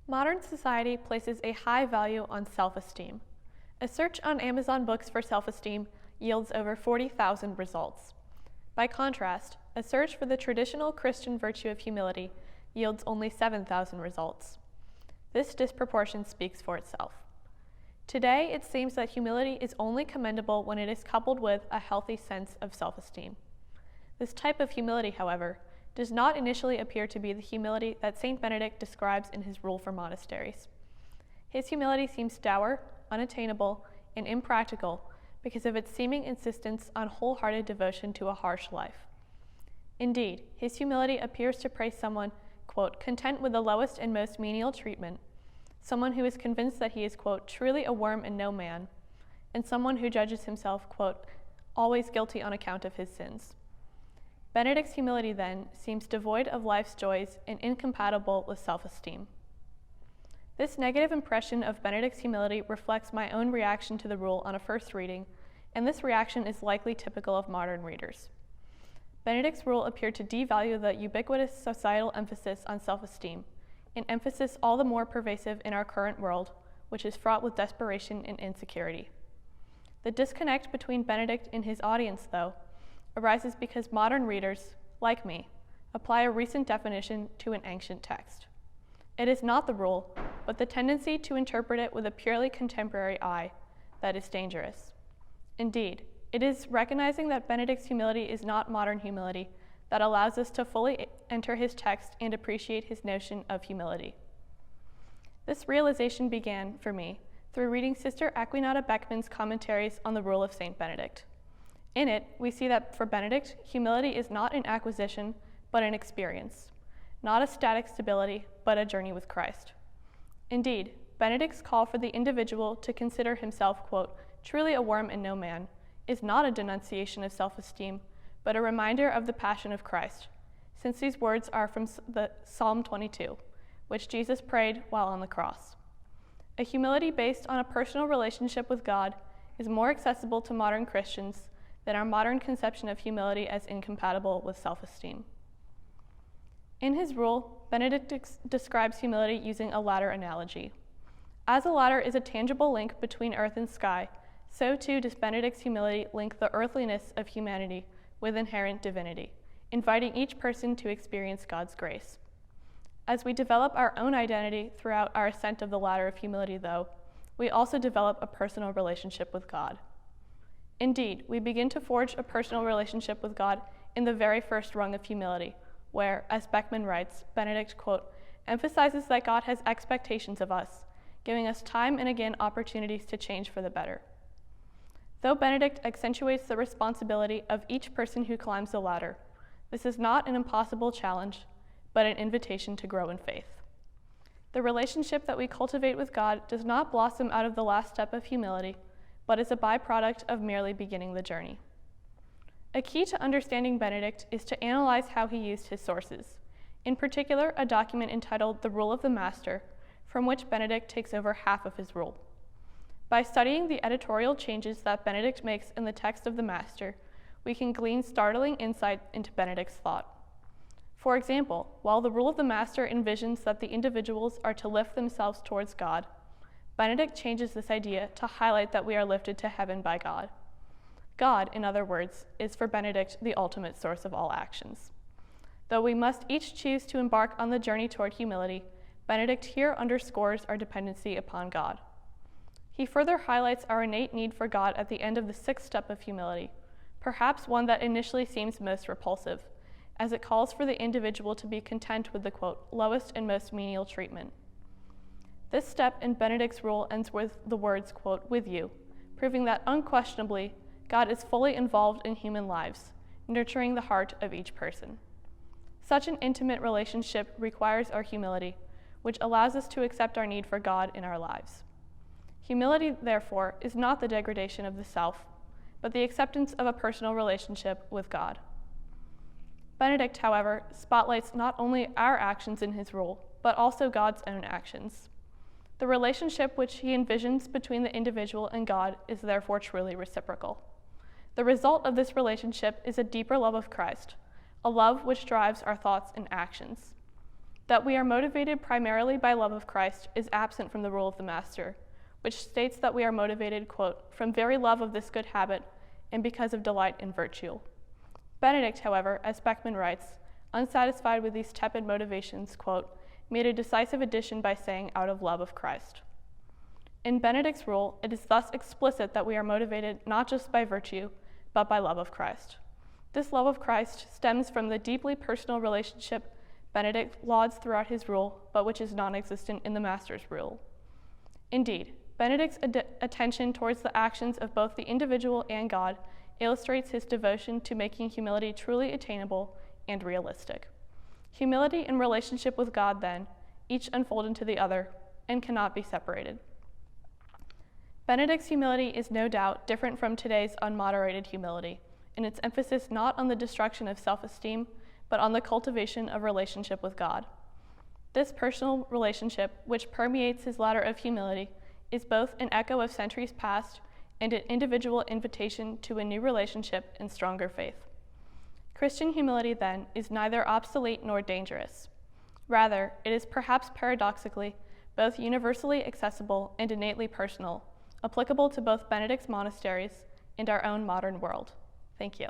Modern society places a high value on self-esteem. A search on Amazon Books for self-esteem yields over 40,000 results. By contrast, a search for the traditional Christian virtue of humility yields only 7,000 results. This disproportion speaks for itself. Today, it seems that humility is only commendable when it is coupled with a healthy sense of self-esteem. This type of humility, however, does not initially appear to be the humility that Saint Benedict describes in his rule for monasteries. His humility seems dour, unattainable, and impractical because of its seeming insistence on wholehearted devotion to a harsh life. Indeed, his humility appears to praise someone, quote, content with the lowest and most menial treatment, someone who is convinced that he is, quote, truly a worm and no man, and someone who judges himself, quote, always guilty on account of his sins. Benedict's humility, then, seems devoid of life's joys and incompatible with self-esteem. This negative impression of Benedict's humility reflects my own reaction to the rule on a first reading, and this reaction is likely typical of modern readers. Benedict's rule appeared to devalue the ubiquitous societal emphasis on self-esteem, an emphasis all the more pervasive in our current world, which is fraught with desperation and insecurity. The disconnect between Benedict and his audience, though, arises because modern readers, like me, apply a recent definition to an ancient text. It is not the rule, but the tendency to interpret it with a purely contemporary eye that is dangerous. Indeed, it is recognizing that Benedict's humility is not modern humility that allows us to fully enter his text and appreciate his notion of humility. This realization began, for me, through reading Sister Aquinata Beckman's commentaries on the Rule of Saint Benedict. In it, we see that for Benedict, humility is not an acquisition, but an experience, not a static stability, but a journey with Christ. Indeed, Benedict's call for the individual to consider himself, quote, truly a worm and no man, is not a denunciation of self-esteem, but a reminder of the passion of Christ, since these words are from the Psalm 22, which Jesus prayed while on the cross. A humility based on a personal relationship with God is more accessible to modern Christians than our modern conception of humility as incompatible with self-esteem. In his rule, Benedict describes humility using a ladder analogy. As a ladder is a tangible link between earth and sky, so too does Benedict's humility link the earthliness of humanity with inherent divinity, inviting each person to experience God's grace. As we develop our own identity throughout our ascent of the ladder of humility, though, we also develop a personal relationship with God. Indeed, we begin to forge a personal relationship with God in the very first rung of humility, where, as Beckman writes, Benedict, quote, emphasizes that God has expectations of us, giving us time and again opportunities to change for the better. Though Benedict accentuates the responsibility of each person who climbs the ladder, this is not an impossible challenge, but an invitation to grow in faith. The relationship that we cultivate with God does not blossom out of the last step of humility, but is a byproduct of merely beginning the journey. A key to understanding Benedict is to analyze how he used his sources, in particular a document entitled The Rule of the Master, from which Benedict takes over half of his rule. By studying the editorial changes that Benedict makes in the text of the Master, we can glean startling insight into Benedict's thought. For example, while the Rule of the Master envisions that the individuals are to lift themselves towards God, Benedict changes this idea to highlight that we are lifted to heaven by God. God, in other words, is for Benedict the ultimate source of all actions. Though we must each choose to embark on the journey toward humility, Benedict here underscores our dependency upon God. He further highlights our innate need for God at the end of the sixth step of humility, perhaps one that initially seems most repulsive, as it calls for the individual to be content with the, quote, lowest and most menial treatment. This step in Benedict's rule ends with the words, quote, with you, proving that unquestionably, God is fully involved in human lives, nurturing the heart of each person. Such an intimate relationship requires our humility, which allows us to accept our need for God in our lives. Humility, therefore, is not the degradation of the self, but the acceptance of a personal relationship with God. Benedict, however, spotlights not only our actions in his rule, but also God's own actions. The relationship which he envisions between the individual and God is therefore truly reciprocal. The result of this relationship is a deeper love of Christ, a love which drives our thoughts and actions. That we are motivated primarily by love of Christ is absent from the rule of the Master, which states that we are motivated, quote, from very love of this good habit and because of delight in virtue. Benedict, however, as Beckman writes, unsatisfied with these tepid motivations, quote, made a decisive addition by saying out of love of Christ. In Benedict's rule, it is thus explicit that we are motivated not just by virtue, but by love of Christ. This love of Christ stems from the deeply personal relationship Benedict lauds throughout his rule, but which is non-existent in the Master's rule. Indeed, Benedict's attention towards the actions of both the individual and God illustrates his devotion to making humility truly attainable and realistic. Humility in relationship with God, then, each unfold into the other, and cannot be separated. Benedict's humility is no doubt different from today's unmoderated humility, in its emphasis not on the destruction of self-esteem, but on the cultivation of relationship with God. This personal relationship, which permeates his ladder of humility, is both an echo of centuries past and an individual invitation to a new relationship and stronger faith. Christian humility, then, is neither obsolete nor dangerous. Rather, it is perhaps paradoxically both universally accessible and innately personal, applicable to both Benedict's monasteries and our own modern world. Thank you.